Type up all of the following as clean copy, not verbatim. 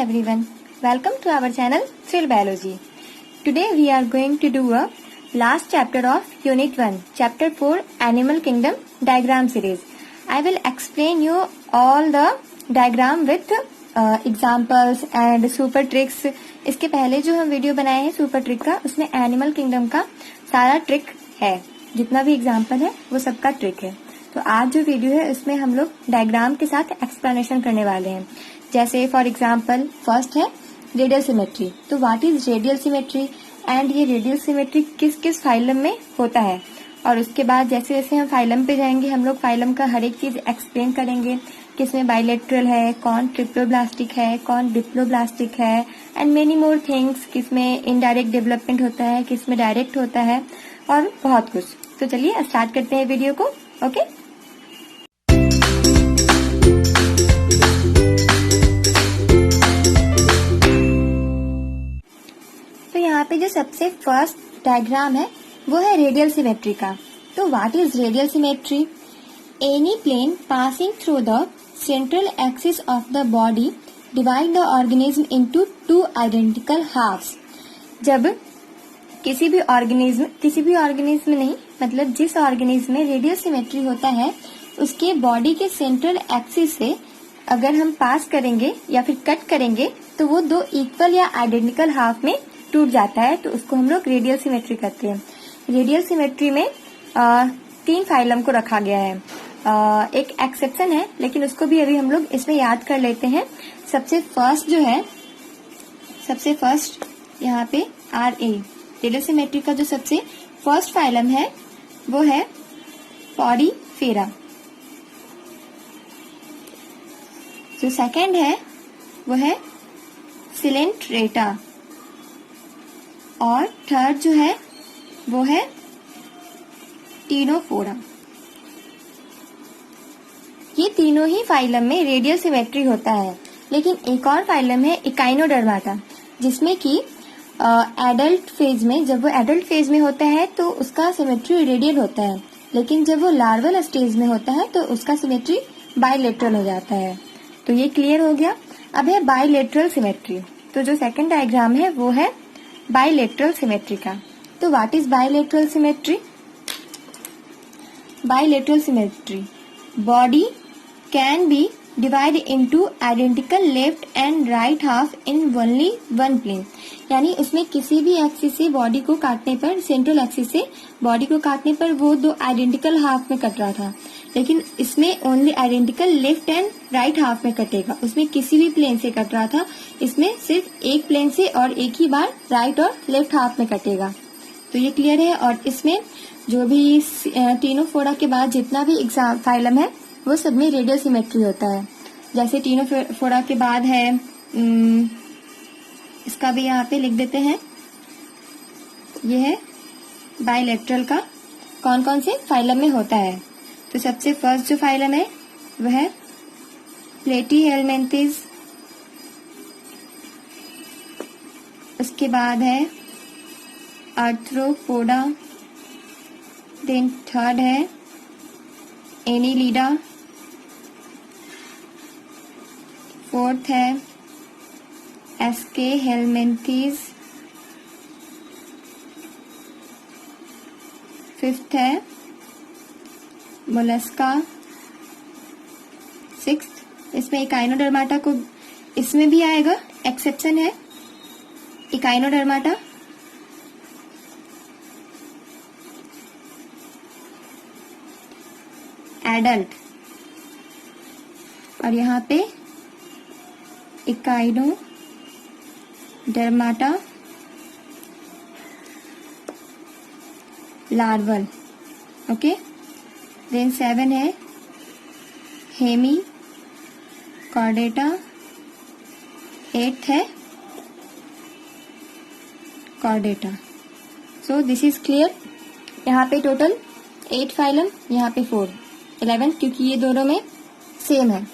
everyone, welcome to our channel Thrill Biology. Today we are going to do a last chapter of Unit 1, Chapter 4 Animal Kingdom Diagram Series. I will explain you all the diagram with examples and super tricks. इसके पहले जो हम video बनाए हैं super trick का, उसमें animal kingdom का सारा ट्रिक है, जितना भी एग्जाम्पल है वो सबका ट्रिक है. तो आज जो वीडियो है उसमें हम लोग डायग्राम के साथ एक्सप्लेनेशन करने वाले हैं. जैसे फॉर एग्जाम्पल फर्स्ट है रेडियल सिमेट्री. तो what is radial symmetry and ये रेडियल सिमेट्री किस किस फाइलम में होता है. और उसके बाद जैसे जैसे हम फाइलम पे जाएंगे हम लोग फाइलम का हर एक चीज एक्सप्लेन करेंगे. किसमें बाइलेटरल है, कौन ट्रिप्लोब्लास्टिक है, कौन डिप्लोब्लास्टिक है एंड मेनी मोर थिंग्स. किसमें इनडायरेक्ट डेवलपमेंट होता है, किसमें डायरेक्ट होता है और बहुत कुछ. तो चलिए स्टार्ट करते हैं वीडियो को. ओके तो यहाँ पे जो सबसे फर्स्ट डायग्राम है वो है रेडियल सिमेट्री का. तो what is radial symmetry? Any plane passing through the central axis of the body divide the organism into two identical halves. जब किसी भी ऑर्गेनिज्म नहीं, मतलब जिस ऑर्गेनिज्म में रेडियल सिमेट्री होता है उसके बॉडी के सेंट्रल एक्सिस से अगर हम पास करेंगे या फिर कट करेंगे तो वो दो इक्वल या आइडेंटिकल हाफ में टूट जाता है. तो उसको हम लोग रेडियल सिमेट्री कहते हैं. रेडियल सिमेट्री में 3 फाइलम को रखा गया है. एक एक्सेप्शन है लेकिन उसको भी अभी हम लोग इसमें याद कर लेते हैं. सबसे फर्स्ट यहाँ पे RA रेडियल सिमेट्री का जो सबसे फर्स्ट फाइलम है वो है पॉडीफेरा. जो सेकंड है वो है सिलेंट्रेटा और थर्ड जो है वो है टीनोफोरा. ये तीनों ही फाइलम में रेडियल सिमेट्री होता है. लेकिन एक और फाइलम है इकाइनोडर्माटा जिसमें कि एडल्ट फेज में, जब वो एडल्ट फेज में होता है तो उसका सिमेट्री रेडियल होता है. लेकिन जब वो लार्वल स्टेज में होता है तो उसका सिमेट्री बाइलेटरल हो जाता है. तो ये क्लियर हो गया. अब है बाइलेटरल सिमेट्री. तो जो सेकंड डायग्राम है वो है बाइलेटरल सिमेट्री का. तो what is bilateral symmetry? Bilateral symmetry body can be divide into identical left and right half in only one plane. यानी उसमें किसी भी एक्सिस से बॉडी को काटने पर, सेंट्रल एक्सिस से बॉडी को काटने पर वो दो आइडेंटिकल हाफ में कट रहा था. लेकिन इसमें only identical left and right half में कटेगा. उसमें किसी भी प्लेन से कट रहा था, इसमें सिर्फ एक प्लेन से और एक ही बार राइट और लेफ्ट हाफ में कटेगा. तो ये क्लियर है. और इसमें जो भी टीनोफोरा के बाद जितना भी फाइलम है वो सब में रेडियल सिमेट्री होता है. जैसे टीनोफोरा के बाद है इसका भी यहाँ पे लिख देते हैं. ये है बाइलेटरल का कौन कौन से फाइलम में होता है. तो सबसे फर्स्ट जो फाइलम है वह है प्लेटीहेलमिन्थेस. उसके बाद है आर्थ्रोपोडा. देन थर्ड है एनीलिडा. फोर्थ है एस्केहेलमिन्थेस. फिफ्थ है मोलस्का. सिक्स्थ इसमें इकाइनोडर्माटा को इसमें भी आएगा, एक्सेप्शन है इकाइनोडर्माटा. एडल्ट और यहाँ पे इकाइनोडर्माटा लार्वल. ओके. देन 7 है हेमी कॉर्डेटा. 8th है chordata. So this is clear. यहाँ पे टोटल 8 फाइलम, यहाँ पे 4, 11 क्योंकि ये दोनों में सेम है.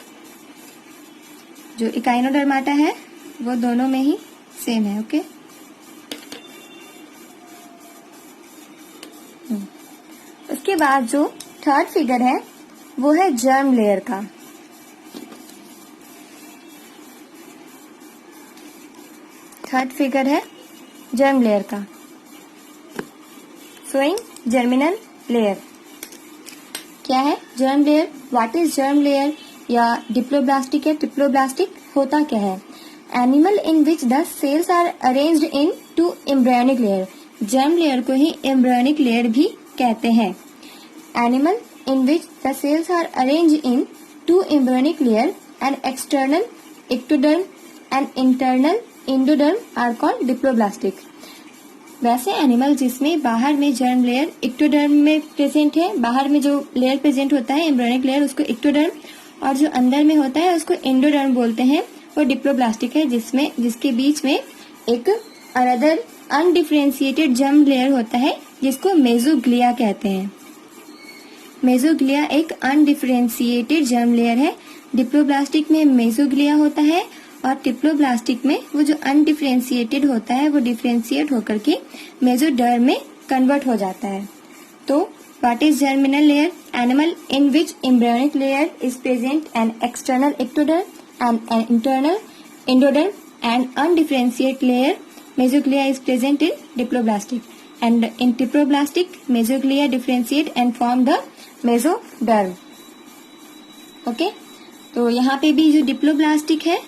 जो इकाइनोडर्माटा है वो दोनों में ही सेम है. ओके. उसके बाद जो थर्ड फिगर है वो है जर्म लेयर का. थर्ड फिगर है जर्म लेयर का, शोइंग जर्मिनल लेयर। क्या है germ layer? What is germ layer? या डिप्लोब्लास्टिक या ट्रिप्लोब्लास्टिक होता क्या है? Animal in which the cells are arranged in two embryonic layer. Germ layer को ही एम्ब्रियोनिक लेयर भी कहते हैं। Animal in which the cells are arranged in two embryonic layer and external ectoderm and internal endoderm are called diploblastic. वैसे animal जिसमें बाहर में germ layer ectoderm में प्रेजेंट है, बाहर में जो लेयर प्रेजेंट होता है एम्ब्रियोनिक लेयर उसको एक्टोडर्म, और जो अंदर में होता है उसको एंडोडर्म बोलते हैं, वो डिप्लोब्लास्टिक है। जिसके बीच में एक अनदर अनडिफरेंशिएटेड जर्म लेयर होता है जिसको मेसोग्लिया कहते हैं। मेसोग्लिया एक अनडिफरेंशिएटेड जर्म लेयर है। डिप्लोब्लास्टिक में मेसोग्लिया होता है और ट्रिप्लोब्लास्टिक में वो जो अनडिफरेंशिएटेड होता है वो डिफरेंशिएट होकर के मेसोडर्म में कन्वर्ट हो जाता है। तो what is germinal layer? Animal in which embryonic layer is present and external ectoderm and an internal endoderm and undifferentiated layer mesoglia is present in diploblastic, and in triploblastic mesoglia differentiate and form the mesoderm. Okay, तो यहाँ पे भी जो diploblastic है,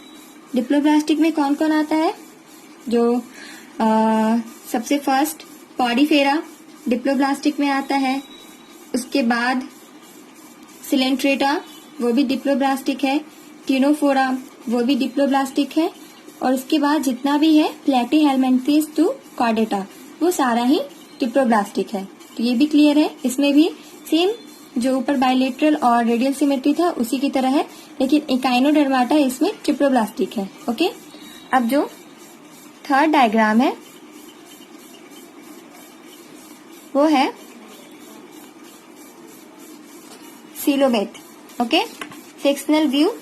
diploblastic में कौन कौन आता है? जो सबसे फर्स्ट पॉडीफेरा डिप्लोब्लास्टिक में आता है, उसके बाद सिलेंट्रेटा वो भी डिप्लोब्लास्टिक है, टिनोफोरा वो भी डिप्लोब्लास्टिक है, और उसके बाद जितना भी है प्लेटीहेलमिन्थेस टू कॉर्डेटा वो सारा ही डिप्लोब्लास्टिक है। तो ये भी क्लियर है। इसमें भी सेम जो ऊपर बायलेटरल और रेडियल सिमेट्री था उसी की तरह है, लेकिन इकाइनोडर्माटा इसमें ट्रिप्लोब्लास्टिक है। ओके, अब जो थर्ड डायग्राम है वो है coelomate. Okay, sectional view,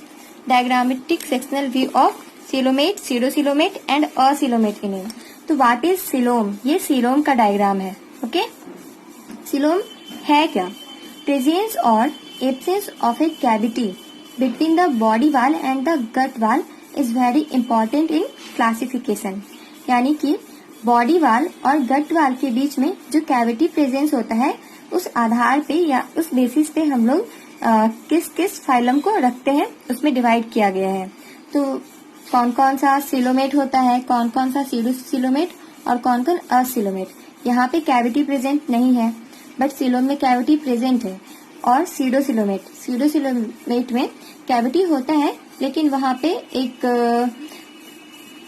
diagrammatic sectional view of coelomate, pseudocoelomate and acoelomate in it. तो व्हाट इज सीलोम? ये सीलोम का डायग्राम है। ओके, सीलोम है क्या? प्रेजेंस और absence of a cavity between the body wall and the gut wall is very important in classification. यानी कि body wall और गट वाल के बीच में जो कैविटी प्रेजेंस होता है उस आधार पे या उस बेसिस पे हम लोग किस किस फाइलम को रखते हैं उसमें डिवाइड किया गया है। तो कौन कौन सा सीलोमेट होता है, कौन कौन सा सीडोसीलोमेट और कौन कौन असीलोमेट। यहाँ पे कैविटी प्रेजेंट नहीं है बट सीलोम में कैविटी प्रेजेंट है। और सीडोसीलोमेट में कैविटी होता है लेकिन वहाँ पे एक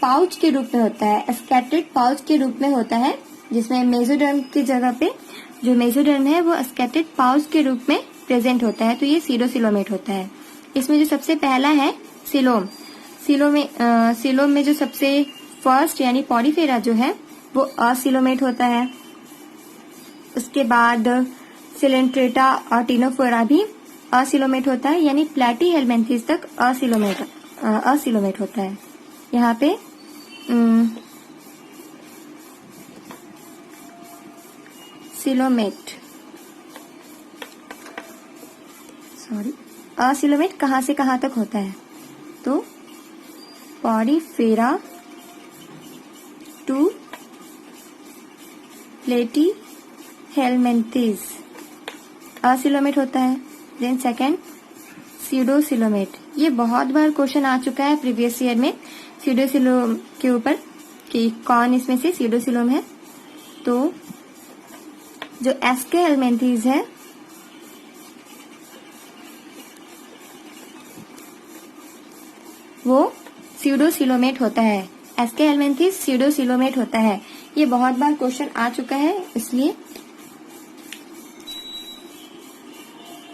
पाउच के रूप में होता है, स्कैटर्ड पाउच के रूप में होता है, जिसमें मेसोडर्म की जगह पे जो मेसोडर्म है वो स्कैटर्ड पाउच के रूप में प्रेजेंट होता है। तो ये सीडोसीलोमेट होता है। इसमें जो सबसे पहला है सीलोम, सीलोम में जो सबसे फर्स्ट यानी पॉडीफेरा जो है वो असीलोमेट होता है। उसके बाद सिलेंट्रेटा और टिनोफोरा भी असीलोमेट होता है, यानी प्लेटीहेलमिन्थेस तक असीलोमेट होता है। यहाँ पे सीलोमेट असीलोमेट कहाँ से कहाँ तक होता है? तो पॉडीफेरा टू प्लेटीहेलमिन्थेस असीलोमेट होता है। देन सेकेंड सीडोसीलोमेट, ये बहुत बार क्वेश्चन आ चुका है प्रीवियस ईयर में सीडोसीलोम के ऊपर कि कौन इसमें से सीडोसीलोम है। तो जो एस्केहेलमिन्थेस है वो सीडोसीलोमेट होता है। एस्केहेलमिन्थेस सीडोसीलोमेट होता है। ये बहुत बार क्वेश्चन आ चुका है, इसलिए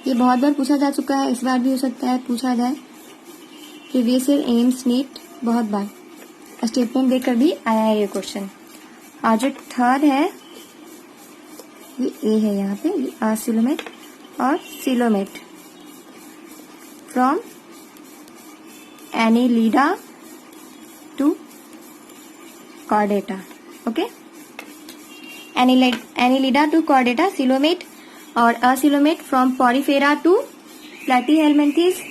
ये बहुत बार पूछा जा चुका है, इस बार भी हो सकता है पूछा जाए। प्रीवियस ईयर एम्स नीट बहुत बार स्टेटमेंट देकर भी आया है ये क्वेश्चन। और जो थर्ड है ये ए है, यहाँ पे असीलोमेट और coelomate from Annelida to Chordata. Okay, Annelida to Chordata coelomate, और acoelomate from Porifera to Platyhelminthes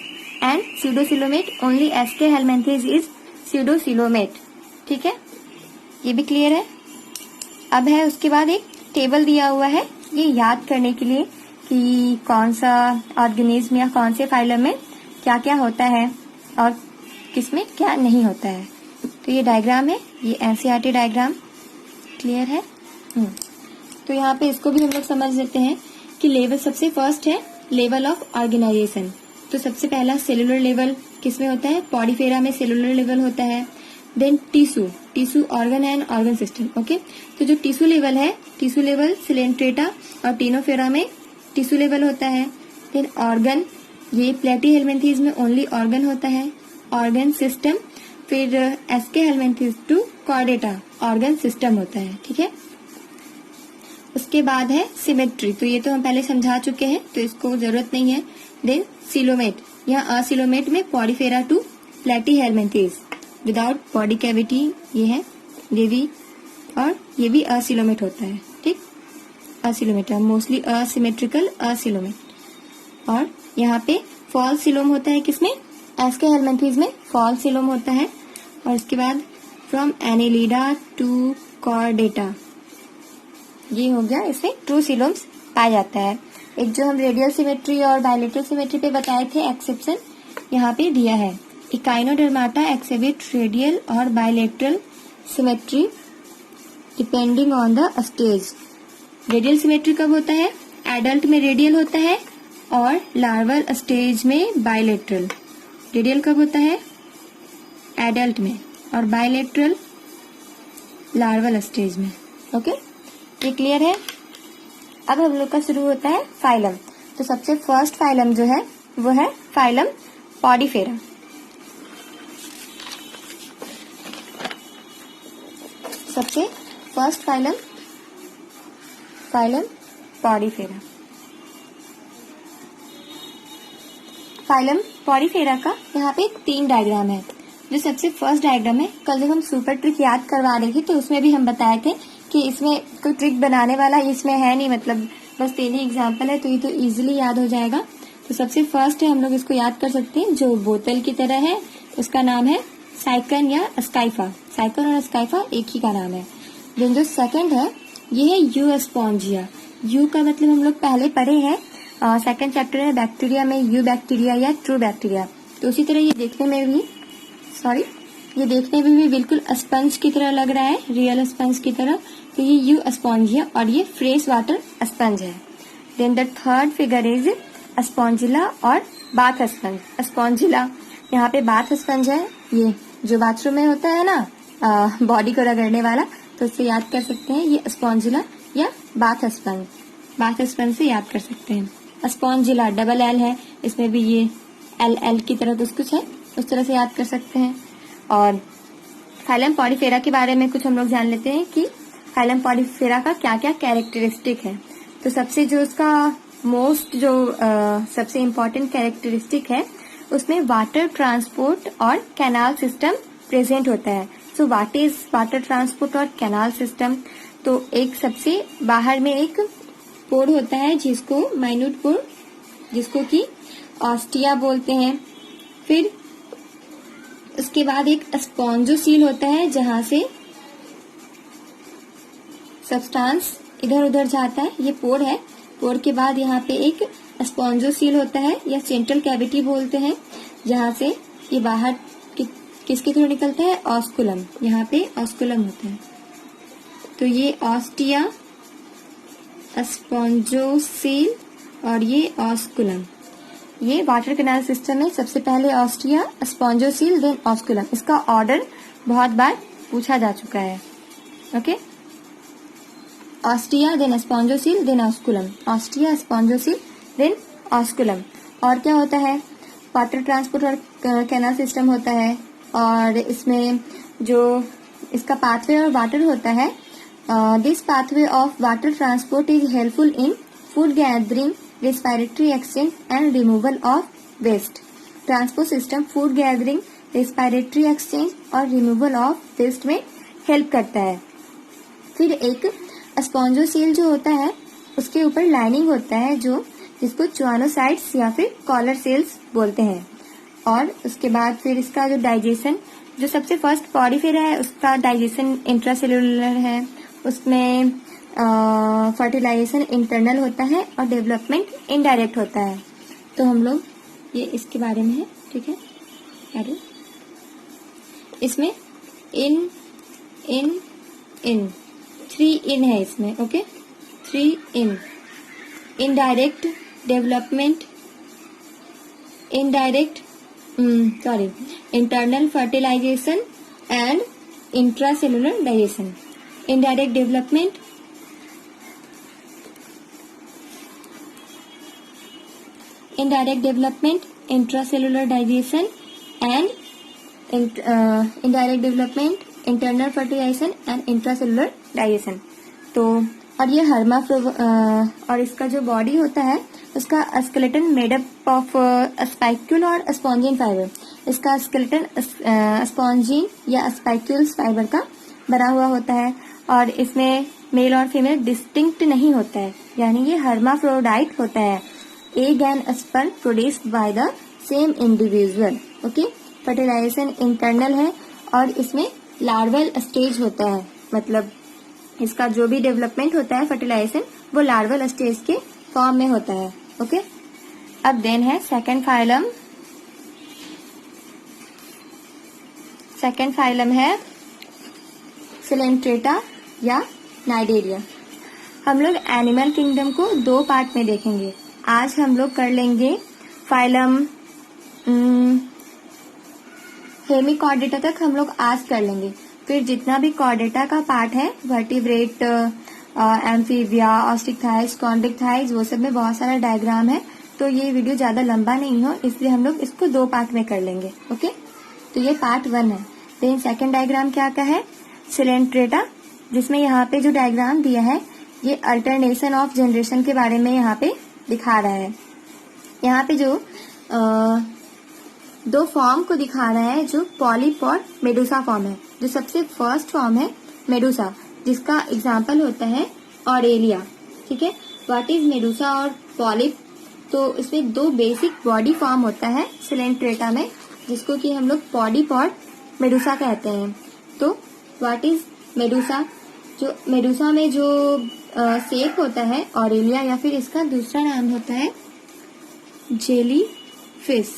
and pseudocoelomate only Aschelminthes is pseudocoelomate. ठीक है, ये भी क्लियर है। अब है उसके बाद एक टेबल दिया हुआ है, ये याद करने के लिए कि कौन सा ऑर्गेनिज्म या कौन से फाइलम में क्या क्या होता है और किसमें क्या नहीं होता है। तो ये डायग्राम है, ये एनसीईआरटी डायग्राम क्लियर है। तो यहाँ पे इसको भी हम लोग समझ लेते हैं कि लेवल सबसे फर्स्ट है लेवल ऑफ ऑर्गेनाइजेशन। तो सबसे पहला सेलुलर लेवल किसमें होता है, पॉडीफेरा में सेलुलर लेवल होता है। Then tissue organ and organ system. Okay, तो जो टिश्यू लेवल है, टिश्यू लेवल सिलेंट्रेटा और टिनोफेरा में टिश्यू लेवल होता है। देन ऑर्गन, ये प्लेटीहेल्मिन्थीज में ओनली ऑर्गन होता है, ऑर्गन सिस्टम। फिर aschelminthes to chordata organ system होता है। ठीक है, उसके बाद है सिमेट्री, तो ये तो हम पहले समझा चुके हैं तो इसको जरूरत नहीं है। देन सिलोमेट, यहाँ असिलोमेट में Porifera to Platyhelminthes without body cavity, ये है ये भी, और ये भी असिलोमेट होता है। ठीक, असिलोमेट मोस्टली असिमेट्रिकल असिलोमेट। और यहाँ पे फॉल सिलोम होता है किसमें, एस्के हेल्मिन्थीज में फॉल सिलोम होता है। और इसके बाद फ्रॉम एनेलिडा टू कॉर्डेटा, ये हो गया, इसमें ट्रू सिलोम्स पाया जाता है। एक जो हम रेडियल सिमेट्री और बायलेटरल सिमेट्री पे बताए थे एक्सेप्शन यहाँ पे दिया है। इकाइनोडर्माटा एक्सिबिट रेडियल और bilateral symmetry depending on the stage. Radial symmetry कब होता है, एडल्ट में रेडियल होता है और लार्वल स्टेज में बायलेटरल। रेडियल कब होता है, एडल्ट में, और बायलेटरल लार्वल स्टेज में। ओके, ये क्लियर है। अब हम लोग का शुरू होता है फाइलम। तो सबसे फर्स्ट फाइलम जो है वो है फाइलम पॉडीफेरा। सबसे फर्स्ट फाइलम पॉडीफेरा। फाइलम पॉडीफेरा का यहाँ पे 3 डायग्राम है। जो सबसे फर्स्ट डायग्राम है, कल जब हम सुपर ट्रिक याद करवा रहे थे तो उसमें भी हम बताए थे कि इसमें कोई ट्रिक बनाने वाला इसमें है नहीं, मतलब बस 3 ही एग्जाम्पल है, तो ये तो इजीली याद हो जाएगा। तो सबसे फर्स्ट है, हम लोग इसको याद कर सकते हैं, जो बोतल की तरह है उसका नाम है साइकन या स्काइफा। साइकन और स्काइफा एक ही का नाम है। देन जो सेकंड है ये है यू स्पॉन्जिया। यू का मतलब हम लोग पहले पढ़े हैं, सेकंड चैप्टर है बैक्टीरिया में, यू बैक्टीरिया या ट्रू बैक्टीरिया। तो उसी तरह ये देखने में भी बिल्कुल स्पंज की तरह लग रहा है, रियल स्पंज की तरह। तो ये यू स्पॉन्जिया और ये फ्रेश वाटर स्पंज है। Then the third figure is spongilla और बाथ स्पंज। स्पॉन्जिला यहाँ पे बाथ स्पंज है, ये जो बाथरूम में होता है ना बॉडी को रगड़ने वाला, तो उससे याद कर सकते हैं ये स्पॉन्जिला या बाथ स्पंज। बाथ स्पंज से याद कर सकते हैं। स्पॉन्जिला डबल एल है, इसमें भी ये एल की तरह कुछ है, उस तरह से याद कर सकते हैं। और फाइलम पॉडीफेरा के बारे में कुछ हम लोग जान लेते हैं कि फाइलम पॉडीफेरा का क्या क्या कैरेक्टरिस्टिक है। तो सबसे जो उसका सबसे इम्पोर्टेंट कैरेक्टरिस्टिक है, उसमें वाटर ट्रांसपोर्ट और कैनाल सिस्टम प्रेजेंट होता है। So what is water transport और कैनाल सिस्टम? तो एक सबसे बाहर में एक पोर होता है जिसको माइन्यूट पोर, जिसको कि ऑस्टिया बोलते हैं। फिर उसके बाद एक स्पॉन्जोसील होता है जहां से सब्सटेंस इधर उधर जाता है, ये पोर है। पोर के बाद यहाँ पे एक स्पॉन्जोसील होता है या सेंट्रल कैविटी बोलते हैं, जहां से ये बाहर किसके थ्रू निकलता है, ऑस्कुलम। यहाँ पे ऑस्कुलम होता है। तो ये ऑस्टिया, स्पॉन्जोसील और ये ऑस्कुलम। ये वाटर कैनाल सिस्टम में सबसे पहले ऑस्टिया, स्पॉन्जोसील, देन ऑस्कुलम। इसका ऑर्डर बहुत बार पूछा जा चुका है। Okay, ostia then spongocoel then osculum, ostia spongocoel then osculum. और क्या होता है, वाटर ट्रांसपोर्ट और कैनाल सिस्टम होता है। और इसमें जो इसका पाथवे और वाटर होता है, this pathway of water transport is helpful in food gathering, respiratory exchange and removal of waste. Transport system food gathering, respiratory exchange और रिमूवल ऑफ वेस्ट में हेल्प करता है। फिर एक स्पॉन्जोसील जो होता है उसके ऊपर लाइनिंग होता है जिसको च्वानोसाइट्स या फिर कॉलर सेल्स बोलते हैं। और उसके बाद फिर इसका जो डाइजेशन जो सबसे फर्स्ट पॉरीफेरा है उसका डाइजेशन इंट्रासेलुलर है, उसमें फर्टिलाइजेशन इंटरनल होता है और डेवलपमेंट इनडायरेक्ट होता है। तो हम लोग ये इसके बारे में है, ठीक है। अरे इसमें इन 3 इन है इसमें, okay, 3 in. Indirect development, internal fertilization and intracellular digestion. Indirect development, intracellular digestion and indirect development, internal fertilization and intracellular digestion. तो और ये और इसका जो बॉडी होता है उसका स्केलेटन मेड अप ऑफ स्पाइक्यूल और स्पॉन्जिन फाइबर। इसका स्केलेटन स्पॉन्जिन या स्पाइक्यूल्स फाइबर का बना हुआ होता है और इसमें मेल और फीमेल डिस्टिंक्ट नहीं होता है, यानी ये हर्माफ्रोडाइट होता है। Egg and sperm produced by the same individual, okay. Fertilization internal है और इसमें लार्वल स्टेज होता है, मतलब इसका जो भी डेवलपमेंट होता है फर्टिलाइजेशन वो लार्वल स्टेज के फॉर्म में होता है, ओके। अब देन है सेकंड फाइलम है सिलेंट्रेटा या नाइडेरिया। हम लोग एनिमल किंगडम को 2 पार्ट में देखेंगे। आज हम लोग कर लेंगे फाइलम हेमिकॉर्डेटा तक हम लोग आज कर लेंगे। फिर जितना भी कॉर्डेटा का पार्ट है, वर्टिब्रेट, एम्फीबिया, ऑस्टिकथाइज, कॉन्ड्रिकथाइज, वो सब में बहुत सारा डायग्राम है, तो ये वीडियो ज्यादा लंबा नहीं हो इसलिए हम लोग इसको 2 पार्ट में कर लेंगे, ओके। तो ये पार्ट 1 है। देन सेकंड डायग्राम क्या है, सिलेंट्रेटा, जिसमें यहाँ पे जो डायग्राम दिया है ये अल्टरनेशन ऑफ जनरेशन के बारे में यहाँ पे दिखा रहा है। यहाँ पे जो 2 फॉर्म को दिखा रहा है, जो पॉलिप और मेडुसा फॉर्म है। जो सबसे फर्स्ट फॉर्म है मेडुसा, जिसका एग्जाम्पल होता है ऑरेलिया, ठीक है। व्हाट इज मेडुसा और पॉलिप? तो इसमें 2 बेसिक बॉडी फॉर्म होता है सिलेंट्रेटा में, जिसको कि हम लोग पॉलिप और मेडुसा कहते हैं। तो व्हाट इज मेडुसा? जो मेडुसा में जो शेप होता है ऑरेलिया, या फिर इसका दूसरा नाम होता है जेली फिश।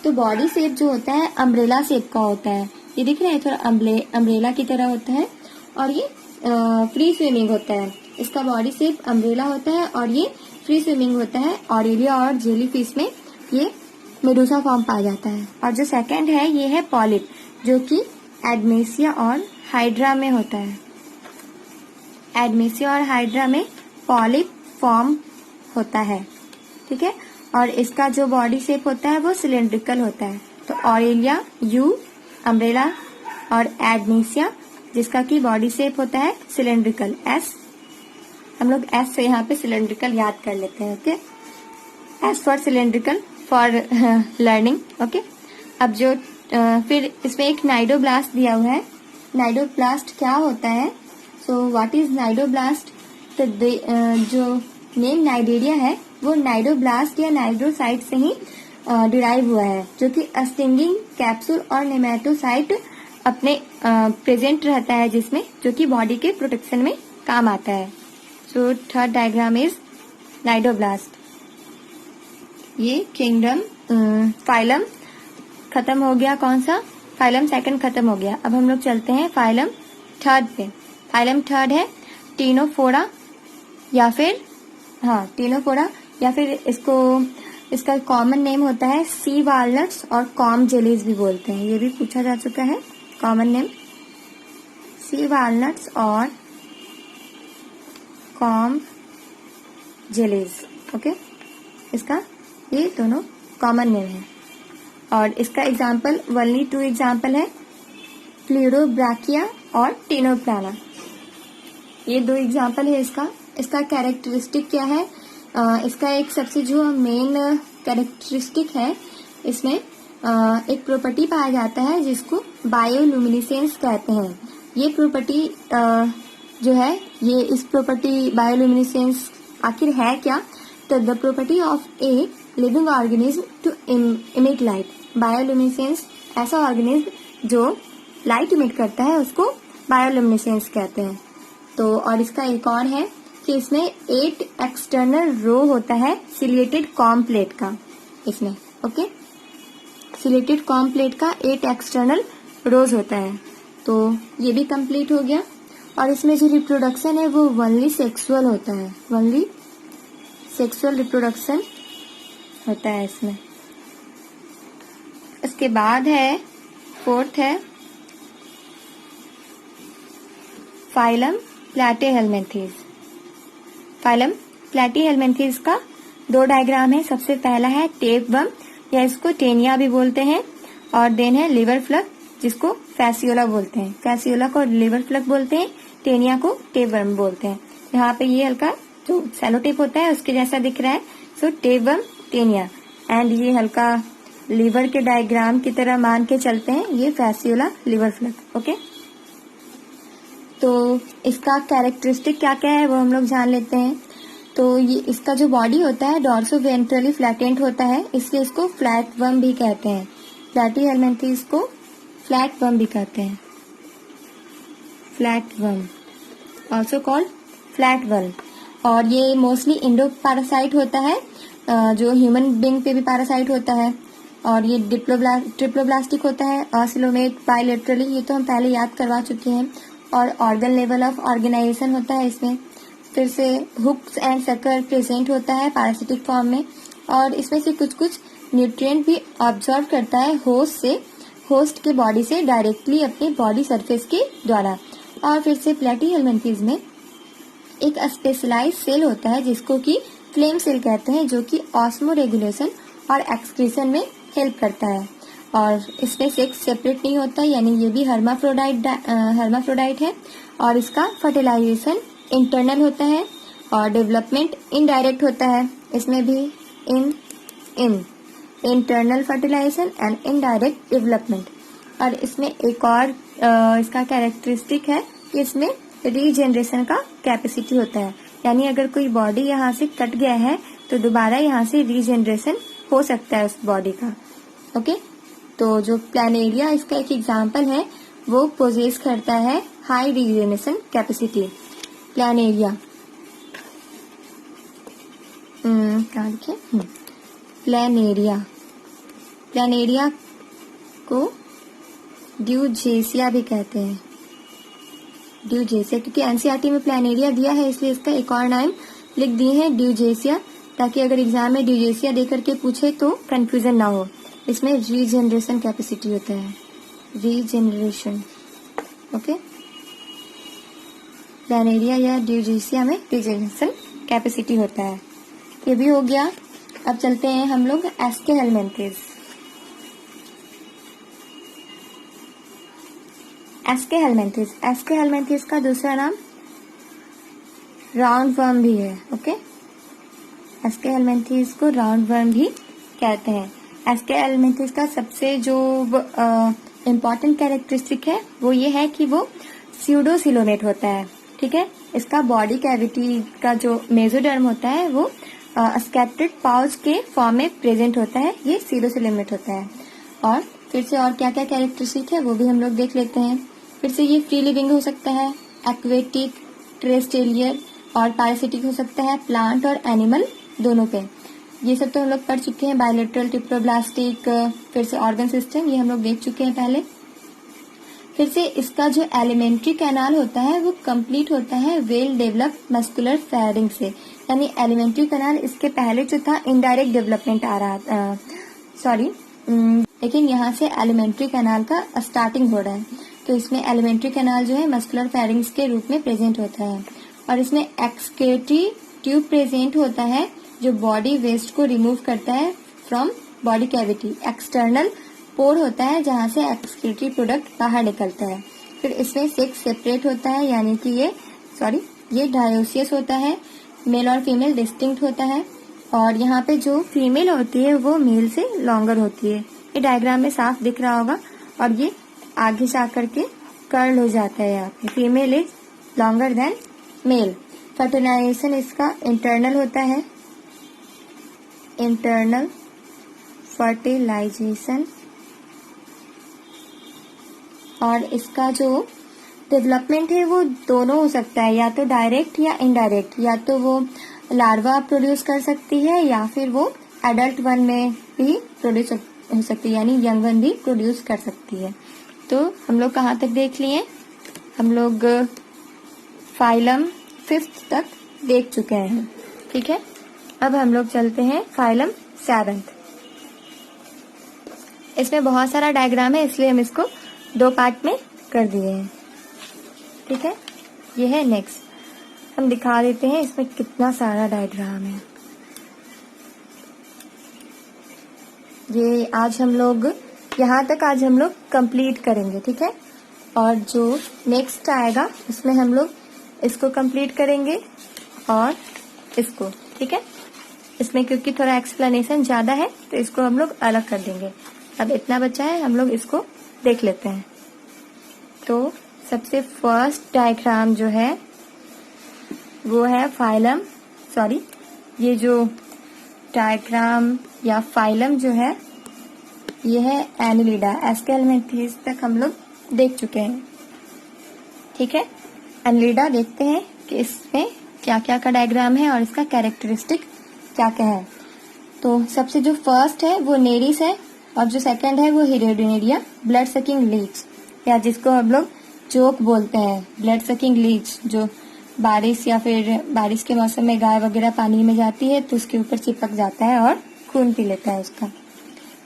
तो बॉडी शेप जो होता है अम्ब्रेला शेप का होता है, ये दिख रहा है, थोड़ा अम्ब्रेला की तरह होता है और ये फ्री स्विमिंग होता है। इसका बॉडी शेप अम्ब्रेला होता है और ये फ्री स्विमिंग होता है। ऑरेलिया और जेली फिश में ये मेडुसा फॉर्म पाया जाता है। और जो सेकंड है ये है पॉलिप, जो कि एडमेसिया और हाइड्रा में होता है। एडमेसिया और हाइड्रा में पॉलिप फॉर्म होता है, ठीक है। और इसका जो बॉडी शेप होता है वो सिलेंड्रिकल होता है। तो ऑरेलिया यू अम्ब्रेला और एडमेसिया जिसका की बॉडी शेप होता है सिलेंड्रिकल एस। हम लोग एस से यहाँ पे सिलेंड्रिकल याद कर लेते हैं, okay. S for cylindrical for learning, okay. अब जो फिर इसमें एक नाइडोब्लास्ट दिया हुआ है। नाइडोब्लास्ट क्या होता है? So what is cnidoblast? तो जो नेम नाइडेरिया है वो नाइडोब्लास्ट या नाइडोसाइट से ही डिराइव हुआ है, जो कि स्टिंगिंग कैप्सूल और नेमेटोसाइट अपने प्रेजेंट रहता है, जिसमें जो कि बॉडी के प्रोटेक्शन में काम आता है। So third diagram is cnidoblast. ये किंगडम फाइलम खत्म हो गया। कौन सा? फाइलम सेकंड खत्म हो गया। अब हम लोग चलते हैं फाइलम थर्ड पे। फाइलम थर्ड है टीनोफोरा या फिर टीनोफोरा, या फिर इसका कॉमन नेम होता है सी वालनट्स और कॉम जेलीज भी बोलते हैं। ये भी पूछा जा चुका है। कॉमन नेम सी वालनट्स और कॉम जेलीज, ओके। इसका ये दोनों कॉमन नेम है। और इसका एग्जाम्पल वनली 2 एग्जाम्पल है, प्लूरोब्राकिया और टीनोप्लाना। ये 2 एग्जाम्पल है इसका कैरेक्टरिस्टिक क्या है? इसका एक सबसे जो मेन कैरेक्टरिस्टिक है, इसमें एक प्रॉपर्टी पाया जाता है जिसको बायोल्यूमिनेसेंस कहते हैं। ये प्रॉपर्टी जो है, ये इस प्रॉपर्टी बायोल्यूमिनेसेंस आखिर है क्या? तो the property of a living organism to emit light. Bioluminescence ऐसा ऑर्गेनिज्म जो लाइट इमिट करता है उसको बायोल्यूमिनेसेंस कहते हैं। तो और इसका एक और है कि इसमें 8 एक्सटर्नल रो होता है सिलिएटेड कॉम प्लेट का, इसमें ओके सिलिएटेड कॉम प्लेट का 8 एक्सटर्नल रोज होता है। तो ये भी कंप्लीट हो गया। और इसमें जो रिप्रोडक्शन है वो ओनली सेक्सुअल होता है, ओनली सेक्सुअल रिप्रोडक्शन होता है इसमें। इसके बाद है फोर्थ है फाइलम प्लैटीहेल्मिन्थेस। फाइलम प्लैटीहेल्मिन्थेस का 2 डायग्राम है। सबसे पहला है टेपवर्म या इसको टेनिया भी बोलते हैं, और देन है लिवर फ्लग जिसको फैसियोला बोलते हैं। फैसियोला को लिवर फ्लग बोलते हैं, टेनिया को टेपवर्म बोलते हैं। यहाँ पे ये हल्का जो सेलोटेप होता है उसके जैसा दिख रहा है, सो टेपवर्म टेनिया, एंड ये हल्का लीवर के डायग्राम की तरह मान के चलते हैं, ये फैसियोला लिवर फ्लग। ओके, तो इसका कैरेक्टरिस्टिक क्या क्या है वो हम लोग जान लेते हैं। तो ये इसका जो बॉडी होता है डॉर्सो वेंट्रली फ्लैटेंट होता है, इसलिए इसको फ्लैट वर्म भी कहते हैं। प्लैटीहेल्मिन्थेस को फ्लैट वर्म भी कहते हैं, flat worm also called flat worm. और ये मोस्टली इंडो पैरासाइट होता है, जो ह्यूमन बींग पे भी पैरासाइट होता है। और ये ट्रिप्लोब्लास्टिक होता है, ऑसिलोमेट बायलेटरली, ये तो हम पहले याद करवा चुके हैं। और ऑर्गन लेवल ऑफ ऑर्गेनाइजेशन होता है इसमें। फिर से हुक्स एंड सकर प्रेजेंट होता है पैरासिटिक फॉर्म में। और इसमें से कुछ कुछ न्यूट्रिएंट भी ऑब्जर्व करता है होस्ट के बॉडी से डायरेक्टली अपने बॉडी सरफेस के द्वारा। और फिर से प्लैटीहेल्मिन्थेस में एक स्पेशलाइज सेल होता है जिसको कि फ्लेम सेल कहते हैं, जो कि ऑस्मो रेगुलेशन और एक्सक्रीशन में हेल्प करता है। और इसमें सेक्स सेपरेट नहीं होता, यानी ये भी हर्माफ्रोडाइट है। और इसका फर्टिलाइजेशन इंटरनल होता है और डेवलपमेंट इनडायरेक्ट होता है। इसमें भी internal fertilization and indirect development. और इसमें एक और इसका कैरेक्टरिस्टिक है कि इसमें रीजनरेशन का कैपेसिटी होता है, यानी अगर कोई बॉडी यहाँ से कट गया है तो दोबारा यहाँ से रीजनरेशन हो सकता है उस बॉडी का। ओके, तो जो प्लानेरिया इसका एक एग्जाम्पल है, वो पोजेस करता है high regeneration capacity. Planaria Planaria को ड्यूजेसिया भी कहते हैं, ड्यूजेसिया, क्योंकि एनसीईआरटी में प्लानेरिया दिया है इसलिए इसका एक और नाम लिख दिए हैं ड्यूजेसिया, ताकि अगर एग्जाम में ड्यूजेसिया दे करके पूछे तो कंफ्यूजन ना हो। इसमें रीजनरेशन कैपेसिटी होता है, रीजनरेशन। ओके, प्लानेरिया या ड्यूजेसिया में रीजनरेशन कैपेसिटी होता है। ये भी हो गया। अब चलते हैं हम लोग एस्केहेल्मिन्थेस। एस्केहेल्मिन्थेस का दूसरा नाम राउंड वर्म भी है। ओके, एस्केहेल्मिन्थेस को राउंड वर्म भी कहते हैं। एस्केहेल्मिन्थेस का सबसे जो इम्पोर्टेंट कैरेक्टरिस्टिक है वो ये है कि वो स्यूडोसिलोमेट होता है। ठीक है, इसका बॉडी कैविटी का जो मेसोडर्म होता है वो स्कैटर्ड पाउच के फॉर्म में प्रेजेंट होता है, ये स्यूडोसिलोमेट होता है। और फिर से और क्या क्या कैरेक्टरिस्टिक है वो भी हम लोग देख लेते हैं। फिर से ये फ्री लिविंग हो सकता है, एक्वेटिक, टेरेस्ट्रियल और पैरासिटिक हो सकता है, प्लांट और एनिमल दोनों पे। ये सब तो हम लोग पढ़ चुके हैं, बायलेटरल, ट्रिप्लोब्लास्टिक, फिर से ऑर्गन सिस्टम, ये हम लोग देख चुके हैं पहले। फिर से इसका जो एलिमेंट्री कैनाल होता है वो कंप्लीट होता है वेल डेवलप्ड मस्कुलर फेरिंग्स से, यानी एलिमेंट्री कैनाल इसके पहले जो था इनडायरेक्ट डेवलपमेंट आ रहा था, लेकिन यहाँ से एलिमेंट्री कैनाल का स्टार्टिंग हो रहा है। तो इसमें एलिमेंट्री कैनाल जो है मस्कुलर फेरिंग्स के रूप में प्रेजेंट होता है। और इसमें एक्सक्रीटरी ट्यूब प्रेजेंट होता है जो बॉडी वेस्ट को रिमूव करता है फ्रॉम बॉडी कैविटी। एक्सटर्नल पोर होता है जहाँ से एक्सक्रीटरी प्रोडक्ट बाहर निकलता है। फिर इसमें सेक्स सेपरेट होता है, यानी कि ये डायोसियस होता है, मेल और फीमेल डिस्टिंक्ट होता है। और यहाँ पे जो फीमेल होती है वो मेल से लॉन्गर होती है, ये डायग्राम में साफ दिख रहा होगा। और ये आगे जा करके कर्ल हो जाता है, यहाँ पे female is longer than male. Fertilization इसका इंटरनल होता है, इंटरनल फर्टिलाइजेशन और इसका जो डेवलपमेंट है वो दोनों हो सकता है, या तो डायरेक्ट या इनडायरेक्ट। या तो वो लार्वा प्रोड्यूस कर सकती है या फिर वो एडल्ट वन में भी प्रोड्यूस हो सकती है, यानी यंग वन भी प्रोड्यूस कर सकती है। तो हम लोग कहाँ तक देख लिए? हम लोग फाइलम 5th तक देख चुके हैं। ठीक है, अब हम लोग चलते हैं फाइलम 7th। इसमें बहुत सारा डायग्राम है, इसलिए हम इसको 2 पार्ट में कर दिए हैं। ठीक है, ये है नेक्स्ट। हम दिखा देते हैं इसमें कितना सारा डायग्राम है। ये आज हम लोग यहाँ तक आज हम लोग कंप्लीट करेंगे। ठीक है, और जो नेक्स्ट आएगा उसमें हम लोग इसको कंप्लीट करेंगे और इसको। ठीक है, इसमें क्योंकि थोड़ा एक्सप्लेनेशन ज्यादा है तो इसको हम लोग अलग कर देंगे। अब इतना बचा है, हम लोग इसको देख लेते हैं। तो सबसे फर्स्ट डायग्राम जो है वो है फाइलम, सॉरी, ये जो डायग्राम या फाइलम जो है ये है एनिलिडा। एस्केलमेंथीज तक हम लोग देख चुके हैं। ठीक है, एनिलिडा देखते हैं कि इसमें क्या क्या का डायग्राम है और इसका कैरेक्टरिस्टिक क्या क्या है। तो सबसे जो फर्स्ट है वो नेरिस है और जो सेकंड है वो हिरेडिनेरिया ब्लड सकिंग लीच, या जिसको हम लोग जोक बोलते हैं, ब्लड सकिंग लीच, जो बारिश या फिर बारिश के मौसम में गाय वगैरह पानी में जाती है तो उसके ऊपर चिपक जाता है और खून पी लेता है उसका।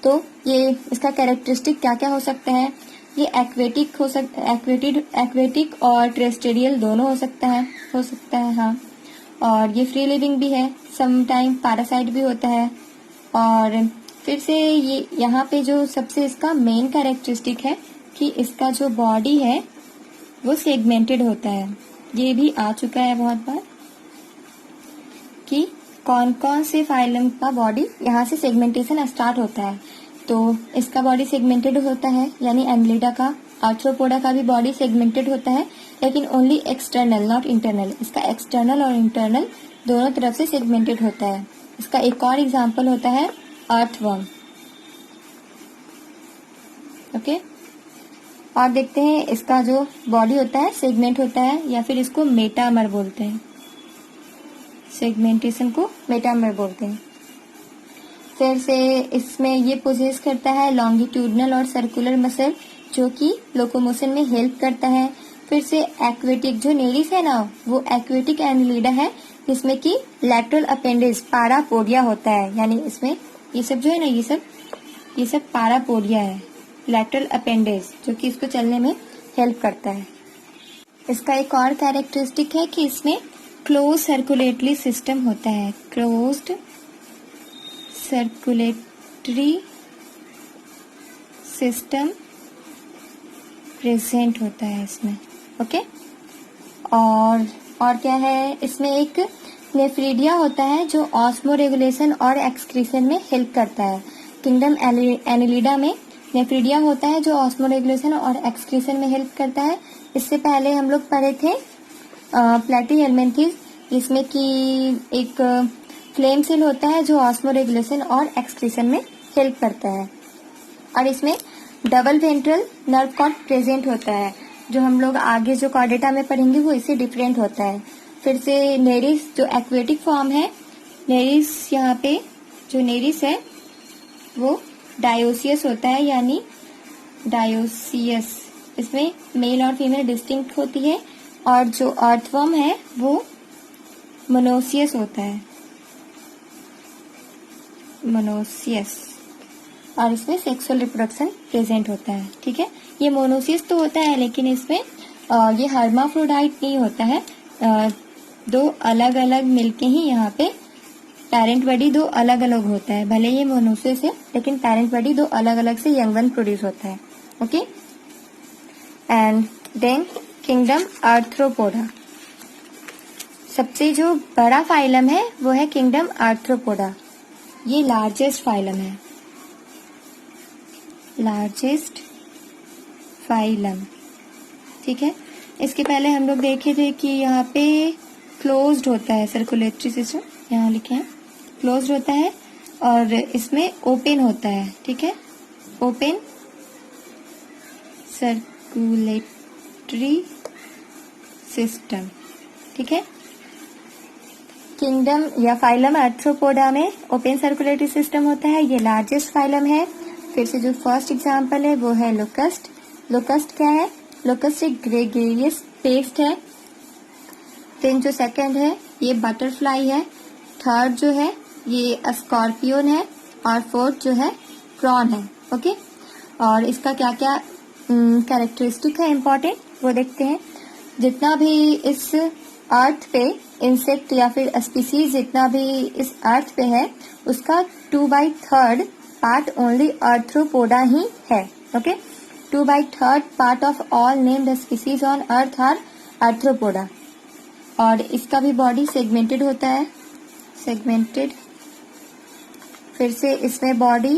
तो ये इसका कैरेक्टरिस्टिक क्या क्या हो सकता है? ये एक्वेटिक और टेरेस्ट्रियल दोनों हो सकता है हाँ। और ये फ्री लिविंग भी है, सम टाइम पैरासाइट भी होता है। और फिर से ये यहाँ पे जो सबसे इसका मेन कैरेक्टरिस्टिक है कि इसका जो बॉडी है वो सेगमेंटेड होता है। ये भी आ चुका है बहुत बार कि कौन कौन से फाइलम का बॉडी यहाँ से सेगमेंटेशन स्टार्ट होता है। तो इसका बॉडी सेगमेंटेड होता है, यानी एनिलिडा का, आर्थ्रोपोडा का भी बॉडी सेगमेंटेड होता है, लेकिन ओनली एक्सटर्नल नॉट इंटरनल। इसका एक्सटर्नल और इंटरनल दोनों तरफ से सेगमेंटेड होता है। इसका एक और एग्जाम्पल होता है अर्थवर्म। ओके, और देखते हैं इसका जो बॉडी होता है सेगमेंट होता है, या फिर इसको मेटामर बोलते हैं। सेगमेंटेशन को मेटामर बोलते हैं। फिर से इसमें ये पोजेस करता है लॉन्गिट्यूडनल और सर्कुलर मसल, जो कि लोकोमोशन में हेल्प करता है। फिर से एक्वेटिक, जो नेरिस है ना वो एक्वेटिक एनिलिडा है, जिसमें कि लैटरल अपेंडेज पारापोडिया होता है, यानी इसमें ये सब जो है ना ये सब पारापोडिया है, लैटरल अपेंडेज, जो कि इसको चलने में हेल्प करता है। इसका एक और कैरेक्टरिस्टिक है कि इसमें क्लोज सर्कुलेटरी सिस्टम होता है, क्लोज्ड सर्कुलेटरी सिस्टम प्रेजेंट होता है इसमें। ओके, और क्या है, इसमें एक नेफ्रीडिया होता है जो ऑस्मो रेगुलेशन और एक्सक्रीशन में हेल्प करता है। किंगडम एनिलिडा में नेफ्रीडिया होता है जो ऑस्मो रेगुलेशन और एक्सक्रीशन में हेल्प करता है। इससे पहले हम लोग पढ़े थे प्लेटीहेल्मिन्थेस, जिसमें कि एक फ्लेम सेल होता है जो ऑस्मो रेगुलेशन और एक्सक्रीशन में हेल्प करता है। और इसमें double ventral nerve cord present होता है, जो हम लोग आगे जो कॉर्डेटा में पढ़ेंगे वो इससे डिफरेंट होता है। फिर से नेरिस जो एक्वेटिक फॉर्म है, नेरिस यहाँ पे जो नेरिस है वो डायोसियस होता है, यानी डायोसियस, इसमें मेल और फीमेल डिस्टिंक्ट होती है। और जो अर्थवर्म है वो मोनोसियस होता है, मोनोसियस, और इसमें सेक्सुअल रिप्रोडक्शन प्रेजेंट होता है। ठीक है, ये मोनोसियस तो होता है, लेकिन इसमें ये हर्माफ्रोडाइट नहीं होता है। दो अलग अलग मिलके ही यहाँ पे पेरेंट बॉडी दो अलग अलग होता है। भले ये मोनोसियस है, लेकिन पेरेंट बॉडी दो अलग अलग से यंग वन प्रोड्यूस होता है। Okay, and then kingdom arthropoda. सबसे जो बड़ा फाइलम है वो है किंगडम आर्थ्रोपोडा। ये लार्जेस्ट फाइलम है, लार्जेस्ट फाइलम। ठीक है, इसके पहले हम लोग देखे थे कि यहाँ पे क्लोज्ड होता है सर्कुलेटरी सिस्टम, यहाँ लिखे हैं क्लोज्ड होता है, और इसमें ओपन होता है। ठीक है, ओपन सर्कुलेटरी सिस्टम। ठीक है, किंगडम या फाइलम आर्थ्रोपोडा में ओपन सर्कुलेटरी सिस्टम होता है, ये लार्जेस्ट फाइलम है। फिर से जो फर्स्ट एग्जांपल है वो है लोकस्ट। लोकस्ट क्या है? लोकस्ट एक ग्रेगेरियस पेस्ट है। देन जो सेकंड है ये बटरफ्लाई है। थर्ड जो है ये स्कॉर्पियन है और फोर्थ जो है प्रॉन है। ओके, और इसका क्या क्या कैरेक्टरिस्टिक है इम्पोर्टेंट वो देखते हैं। जितना भी इस अर्थ पे इंसेक्ट या फिर स्पीसीज जितना भी इस अर्थ पे है उसका 2/3 पार्ट ओनली आर्थ्रोपोडा ही है। Okay, 2/3 part of all named species on earth are arthropoda. और इसका भी बॉडी सेगमेंटेड होता है, सेगमेंटेड। फिर से इसमें body,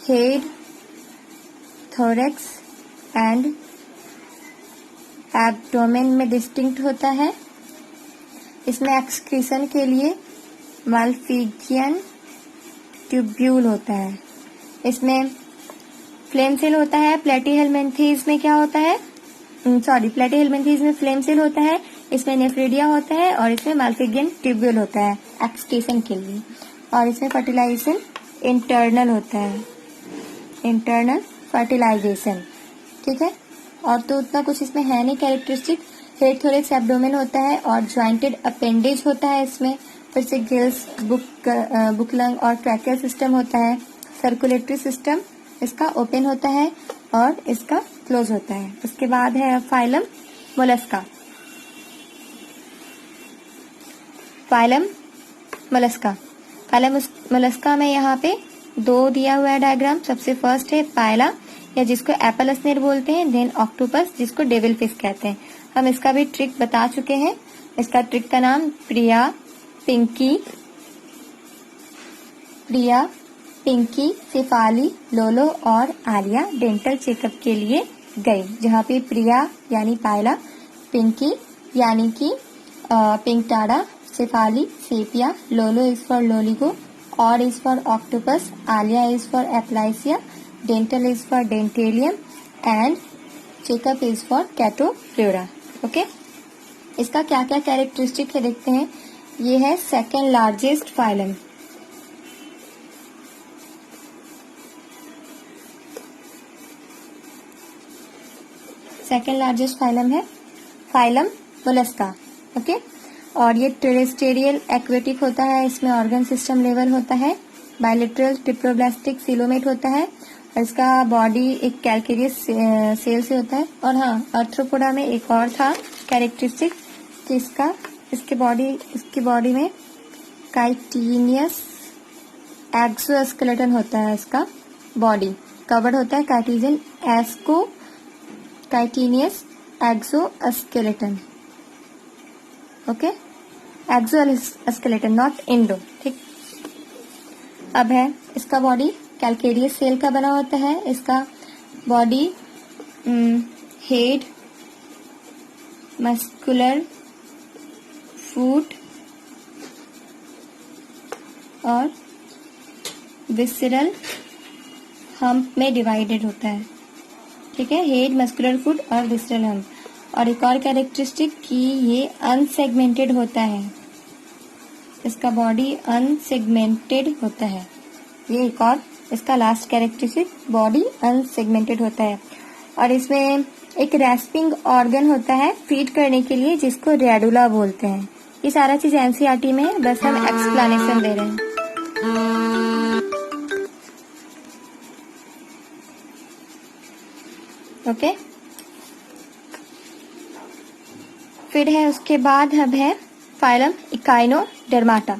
head, thorax and abdomen में डिस्टिंक्ट होता है। इसमें एक्सक्रीशन के लिए माल्फिजियन ट्यूब्यूल होता है। इसमें फ्लेम सेल होता है। प्लेटीहेलमिन्थेस में क्या होता है? प्लेटीहेलमिन्थेस में फ्लेम सेल होता है। इसमें नेफ्रिडिया होता है और इसमें माल्फिजियन ट्यूब्यूल होता है एक्सक्रीशन के लिए। और इसमें फर्टिलाइजेशन इंटरनल होता है, इंटरनल फर्टिलाइजेशन। ठीक है, और तो उतना कुछ इसमें है नहीं कैरेक्टरिस्टिक। हेड, थोरैक्स, एब्डोमेन होता है और ज्वाइंटेड अपेंडेज होता है इसमें। फिर से गिल्स, बुकलंग और ट्रैकियल सिस्टम होता है। सर्कुलेटरी सिस्टम इसका ओपन होता है और इसका क्लोज होता है। उसके बाद है phylum Mollusca. Phylum Mollusca, phylum Mollusca में यहाँ पे 2 दिया हुआ है डायग्राम। सबसे फर्स्ट है पायला या जिसको एप्पल स्नेल बोलते हैं, देन ऑक्टोपस जिसको डेविल फिश कहते हैं। हम इसका भी ट्रिक बता चुके हैं। इसका ट्रिक का नाम प्रिया, पिंकी, शेफाली, लोलो और आलिया डेंटल चेकअप के लिए गई। जहाँ पे प्रिया यानी पायला, पिंकी यानी कि Pinctada, Shefali Sepia, Lolo is for Loligo, और is for octopus, Alia is for Aplysia, dental is for Dentalium and checkup is for Chaetopleura. Okay, इसका क्या क्या कैरेक्टरिस्टिक है देखते हैं। ये है second largest phylum. Second largest phylum है फाइलम मोलस्का। ओके, और ये टेरेस्टेरियल एक्वेटिक होता है। इसमें ऑर्गन सिस्टम लेवल होता है। बायलेटरल ट्रिप्लोब्लास्टिक सिलोमेट होता है और इसका बॉडी एक कैल्केरियस सेल से होता है। और हाँ, आर्थ्रोपोडा में एक और था कैरेक्टरिस्टिक कि इसकी बॉडी में काइटिनियस एक्सोस्केलेटन होता है। इसका बॉडी कवर्ड होता है chitinous exoskeleton. Okay, exoskeleton not Indo. ठीक, अब है इसका बॉडी कैल्केरियस सेल का बना होता है। इसका बॉडी हेड, मस्कुलर फूट और विसरल हम्प में डिवाइडेड होता है। ठीक है, हेड, मस्कुलर फूट और विसरल हम्प। और एक और कैरेक्टरिस्टिक कि ये अनसेगमेंटेड होता है। इसका बॉडी अनसेगमेंटेड होता है। ये एक और इसका लास्ट कैरेक्टरिस्टिक, बॉडी अनसेगमेंटेड होता है। और इसमें एक रेस्पिंग ऑर्गन होता है फीड करने के लिए जिसको रेडुला बोलते हैं। ये सारा चीज एनसीईआरटी में है, बस हम एक्सप्लेनेशन दे रहे हैं। ओके, फिर है उसके बाद अब है फाइलम इकाइनोडर्माटा।